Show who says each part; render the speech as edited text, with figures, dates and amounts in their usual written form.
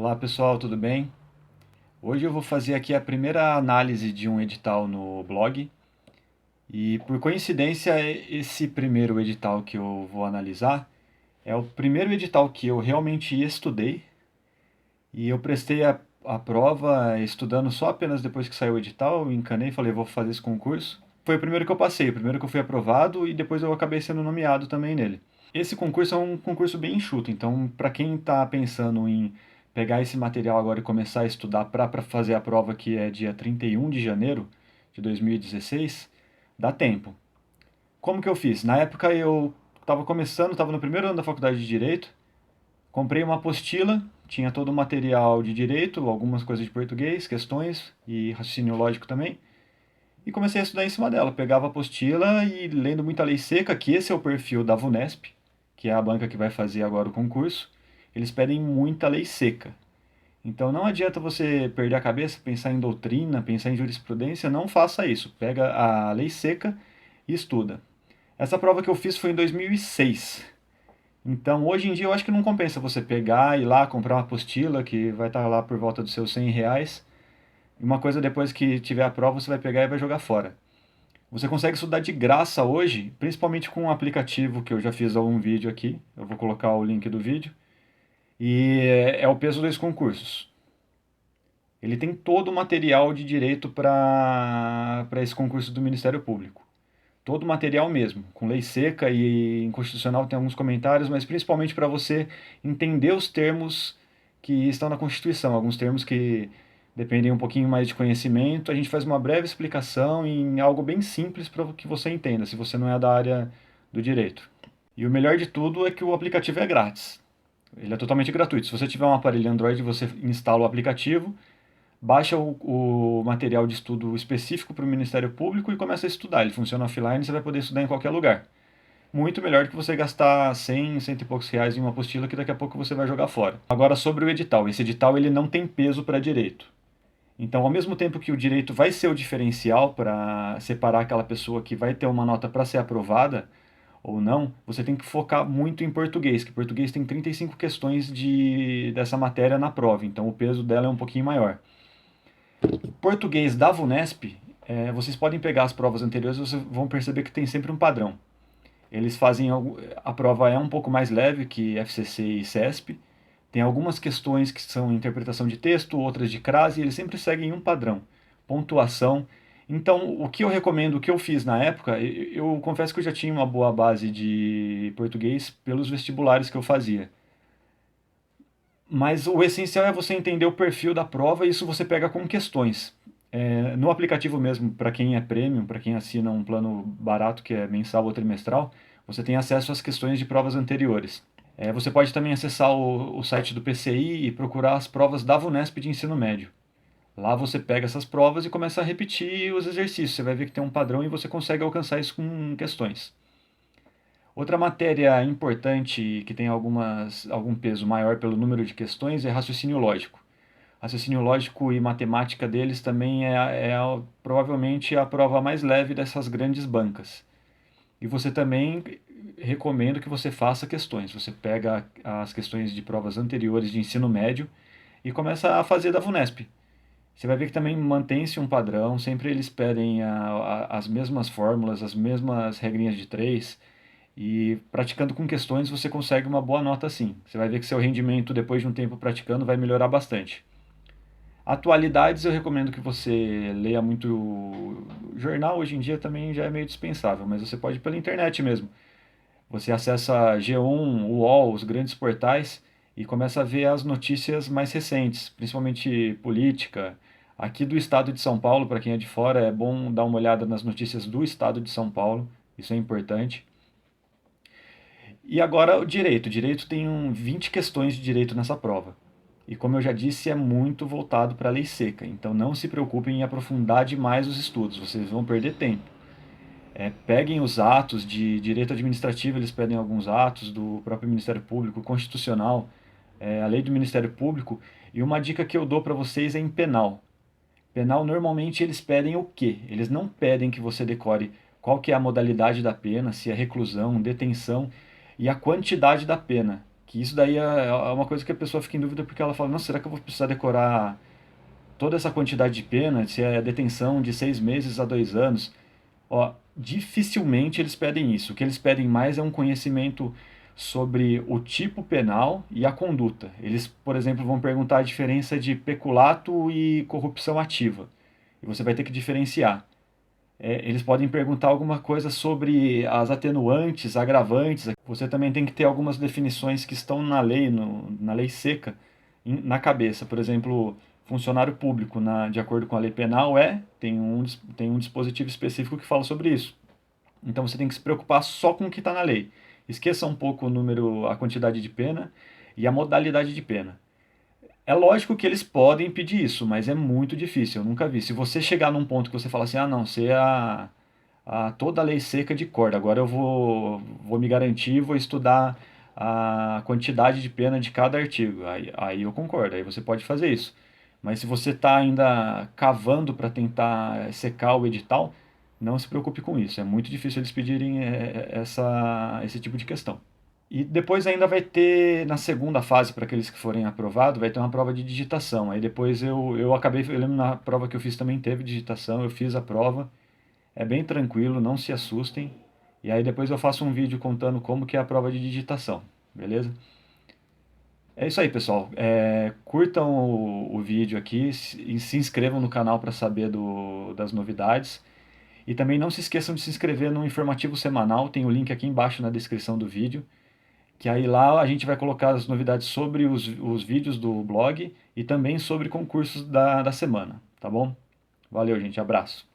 Speaker 1: Olá pessoal, tudo bem? Hoje eu vou fazer aqui a primeira análise de um edital no blog e por coincidência esse primeiro edital que eu vou analisar é o primeiro edital que eu realmente estudei e eu prestei a prova estudando só apenas depois que saiu o edital, eu encanei e falei vou fazer esse concurso. Foi o primeiro que eu passei, o primeiro que eu fui aprovado e depois eu acabei sendo nomeado também nele. Esse concurso é um concurso bem enxuto, então para quem está pensando em pegar esse material agora e começar a estudar para fazer a prova que é dia 31 de janeiro de 2016, dá tempo. Como que eu fiz? Na época eu estava começando, estava no primeiro ano da faculdade de Direito, comprei uma apostila, tinha todo o material de Direito, algumas coisas de português, questões e raciocínio lógico também, e comecei a estudar em cima dela. Pegava a apostila e lendo muita lei seca, que esse é o perfil da VUNESP, que é a banca que vai fazer agora o concurso, eles pedem muita lei seca. Então não adianta você perder a cabeça, pensar em doutrina, pensar em jurisprudência, não faça isso. Pega a lei seca e estuda. Essa prova que eu fiz foi em 2006. Então hoje em dia eu acho que não compensa você pegar e ir lá comprar uma apostila que vai estar lá por volta dos seus R$ 100. E uma coisa depois que tiver a prova você vai pegar e vai jogar fora. Você consegue estudar de graça hoje, principalmente com um aplicativo que eu já fiz algum vídeo aqui. Eu vou colocar o link do vídeo. E é o Peso 2 Concursos. Ele tem todo o material de direito para esse concurso do Ministério Público. Todo o material mesmo, com lei seca e inconstitucional tem alguns comentários, mas principalmente para você entender os termos que estão na Constituição, alguns termos que dependem um pouquinho mais de conhecimento. A gente faz uma breve explicação em algo bem simples para que você entenda, se você não é da área do direito. E o melhor de tudo é que o aplicativo é grátis. Ele é totalmente gratuito. Se você tiver um aparelho Android, você instala o aplicativo, baixa o material de estudo específico para o Ministério Público e começa a estudar. Ele funciona offline, você vai poder estudar em qualquer lugar. Muito melhor do que você gastar 100, cento e poucos reais em uma apostila que daqui a pouco você vai jogar fora. Agora sobre o edital. Esse edital ele não tem peso para direito. Então, ao mesmo tempo que o direito vai ser o diferencial para separar aquela pessoa que vai ter uma nota para ser aprovada ou não, você tem que focar muito em português, que português tem 35 questões dessa matéria na prova, então o peso dela é um pouquinho maior. Português da VUNESP, vocês podem pegar as provas anteriores e vocês vão perceber que tem sempre um padrão. Eles fazem a prova é um pouco mais leve que FCC e CESP. Tem algumas questões que são interpretação de texto, outras de crase, e eles sempre seguem um padrão, pontuação. Então, o que eu recomendo, o que eu fiz na época, eu confesso que eu já tinha uma boa base de português pelos vestibulares que eu fazia. Mas o essencial é você entender o perfil da prova e isso você pega com questões. No aplicativo mesmo, para quem é premium, para quem assina um plano barato que é mensal ou trimestral, você tem acesso às questões de provas anteriores. Você pode também acessar o site do PCI e procurar as provas da VUNESP de ensino médio. Lá você pega essas provas e começa a repetir os exercícios. Você vai ver que tem um padrão e você consegue alcançar isso com questões. Outra matéria importante que tem algum peso maior pelo número de questões é raciocínio lógico. Raciocínio lógico e matemática deles também provavelmente a prova mais leve dessas grandes bancas. E você também recomendo que você faça questões. Você pega as questões de provas anteriores de ensino médio e começa a fazer da VUNESP. Você vai ver que também mantém-se um padrão, sempre eles pedem as mesmas fórmulas, as mesmas regrinhas de três, e praticando com questões você consegue uma boa nota sim. Você vai ver que seu rendimento depois de um tempo praticando vai melhorar bastante. Atualidades eu recomendo que você leia muito jornal, hoje em dia também já é meio dispensável, mas você pode ir pela internet mesmo. Você acessa G1, UOL, os grandes portais e começa a ver as notícias mais recentes, principalmente política. Aqui do estado de São Paulo, para quem é de fora, é bom dar uma olhada nas notícias do estado de São Paulo, isso é importante. E agora o direito. O direito tem 20 questões de direito nessa prova. E como eu já disse, é muito voltado para a lei seca. Então não se preocupem em aprofundar demais os estudos, vocês vão perder tempo. Peguem os atos de direito administrativo, eles pedem alguns atos do próprio Ministério Público, constitucional, a lei do Ministério Público. E uma dica que eu dou para vocês é em penal. Penal, normalmente, eles pedem o quê? Eles não pedem que você decore qual que é a modalidade da pena, se é reclusão, detenção, e a quantidade da pena, Que isso daí é uma coisa que a pessoa fica em dúvida porque ela fala, nossa, será que eu vou precisar decorar toda essa quantidade de pena, se é detenção de 6 meses a 2 anos? Ó, dificilmente eles pedem isso. O que eles pedem mais é um conhecimento sobre o tipo penal e a conduta. Eles, por exemplo, vão perguntar a diferença de peculato e corrupção ativa. E você vai ter que diferenciar. Eles podem perguntar alguma coisa sobre as atenuantes, agravantes. Você também tem que ter algumas definições que estão na lei, na lei seca, na cabeça. Por exemplo, funcionário público, de acordo com a lei penal, tem um dispositivo específico que fala sobre isso. Então você tem que se preocupar só com o que está na lei. Esqueça um pouco o número, a quantidade de pena e a modalidade de pena. É lógico que eles podem pedir isso, mas é muito difícil, eu nunca vi. Se você chegar num ponto que você fala assim, ah não, sei toda a lei seca de corda, agora eu vou me garantir, vou estudar a quantidade de pena de cada artigo. Aí eu concordo, aí você pode fazer isso. Mas se você está ainda cavando para tentar secar o edital, não se preocupe com isso. É muito difícil eles pedirem esse tipo de questão. E depois ainda vai ter, na segunda fase, para aqueles que forem aprovados, vai ter uma prova de digitação. Aí depois eu acabei, eu lembro na prova que eu fiz também teve digitação, eu fiz a prova. É bem tranquilo, não se assustem. E aí depois eu faço um vídeo contando como que é a prova de digitação, beleza? É isso aí, pessoal. Curtam o vídeo aqui e se inscrevam no canal para saber das novidades. E também não se esqueçam de se inscrever no informativo semanal, tem o link aqui embaixo na descrição do vídeo. Que aí lá a gente vai colocar as novidades sobre os vídeos do blog e também sobre concursos da semana, tá bom? Valeu, gente. Abraço.